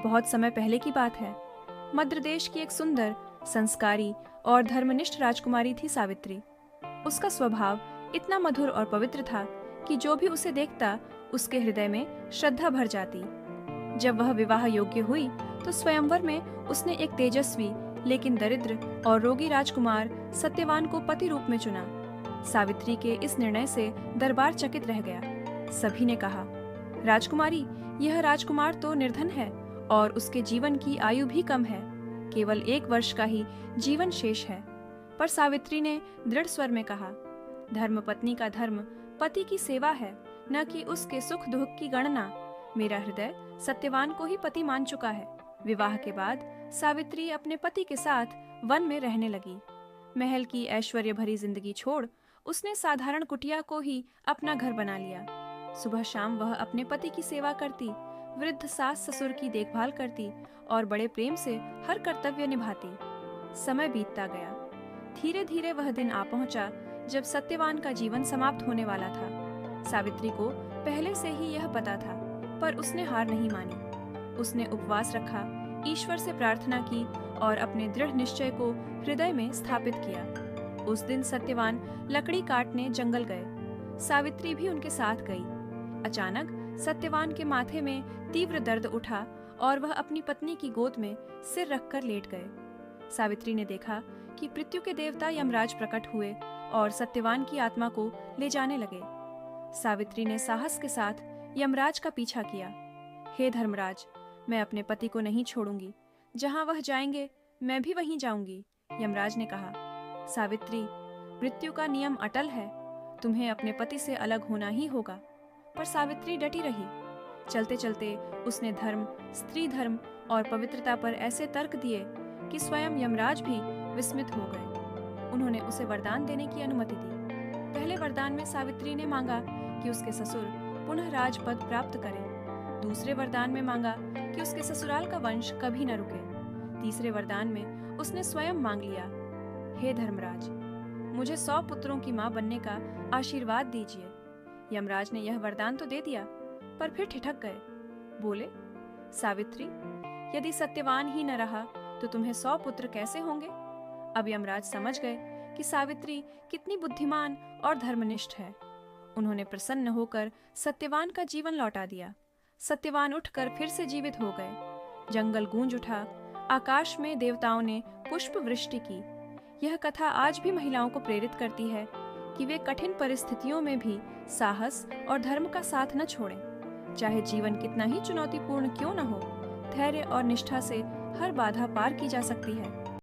बहुत समय पहले की बात है। मध्य देश की एक सुंदर, संस्कारी और धर्मनिष्ठ राजकुमारी थी सावित्री। उसका स्वभाव इतना मधुर और पवित्र था कि जो भी उसे देखता उसके हृदय में श्रद्धा भर जाती। जब वह विवाह योग्य हुई तो स्वयंवर में उसने एक तेजस्वी लेकिन दरिद्र और रोगी राजकुमार सत्यवान को पति रूप में चुना। सावित्री के इस निर्णय से दरबार चकित रह गया। सभी ने कहा, राजकुमारी, यह राजकुमार तो निर्धन है और उसके जीवन की आयु भी कम है, केवल 1 वर्ष का ही जीवन शेष है। पर सावित्री ने दृढ़ स्वर में कहा, धर्मपत्नी का धर्म पति की सेवा है, न कि उसके सुख दुख की गणना। मेरा हृदय सत्यवान को ही पति मान चुका है। विवाह के बाद सावित्री अपने पति के साथ वन में रहने लगी। महल की ऐश्वर्य भरी जिंदगी छोड़ उसने साधारण कुटिया को ही अपना घर बना लिया। सुबह शाम वह अपने पति की सेवा करती, वृद्ध सास ससुर की देखभाल करती और बड़े प्रेम से हर कर्तव्य निभाती। समय बीतता गया। धीरे धीरे वह दिन आ पहुंचा जब सत्यवान का जीवन समाप्त होने वाला था। सावित्री को पहले से ही यह पता था, पर उसने हार नहीं मानी। उसने उपवास रखा, ईश्वर से प्रार्थना की और अपने दृढ़ निश्चय को हृदय में स्थापित किया। उस दिन सत्यवान लकड़ी काटने जंगल गए। सावित्री भी उनके साथ गई। अचानक सत्यवान के माथे में तीव्र दर्द उठा और वह अपनी पत्नी की गोद में सिर रखकर लेट गए। सावित्री ने देखा कि पृथ्वी के देवता यमराज प्रकट हुए और सत्यवान की आत्मा को ले जाने लगे। सावित्री ने साहस के साथ यमराज का पीछा किया। हे धर्मराज, मैं अपने पति को नहीं छोड़ूंगी। जहां वह जाएंगे मैं भी वहीं जाऊंगी, यमराज ने कहा। सावित्री, मृत्यु का नियम अटल है, तुम्हें अपने पति से अलग होना ही होगा। पर सावित्री डटी रही। चलते चलते उसने धर्म, स्त्री धर्म और पवित्रता पर ऐसे तर्क दिए कि स्वयं यमराज भी विस्मित हो गए। उन्होंने उसे वरदान देने की अनुमति दी। पहले वरदान में सावित्री ने मांगा कि उसके ससुर पुनः राजपद प्राप्त करें। दूसरे वरदान में मांगा कि उसके ससुराल का वंश कभी न रुके। तीसरे वरदान में उसने स्वयं मांग लिया, हे धर्मराज, मुझे 100 पुत्रों की मां बनने का आशीर्वाद दीजिए। यमराज ने यह वरदान तो दे दिया, पर फिर ठिठक गए। बोले, सावित्री, यदि सत्यवान ही न रहा तो तुम्हें 100 पुत्र कैसे होंगे? अब यमराज समझ गए कि सावित्री कितनी बुद्धिमान और धर्मनिष्ठ है। उन्होंने प्रसन्न होकर सत्यवान का जीवन लौटा दिया। सत्यवान उठकर फिर से जीवित हो गए। जंगल गूंज उठा। आकाश में देवताओं ने पुष्प वृष्टि की। यह कथा आज भी महिलाओं को प्रेरित करती है कि वे कठिन परिस्थितियों में भी साहस और धर्म का साथ न छोड़ें। चाहे जीवन कितना ही चुनौतीपूर्ण क्यों न हो, धैर्य और निष्ठा से हर बाधा पार की जा सकती है।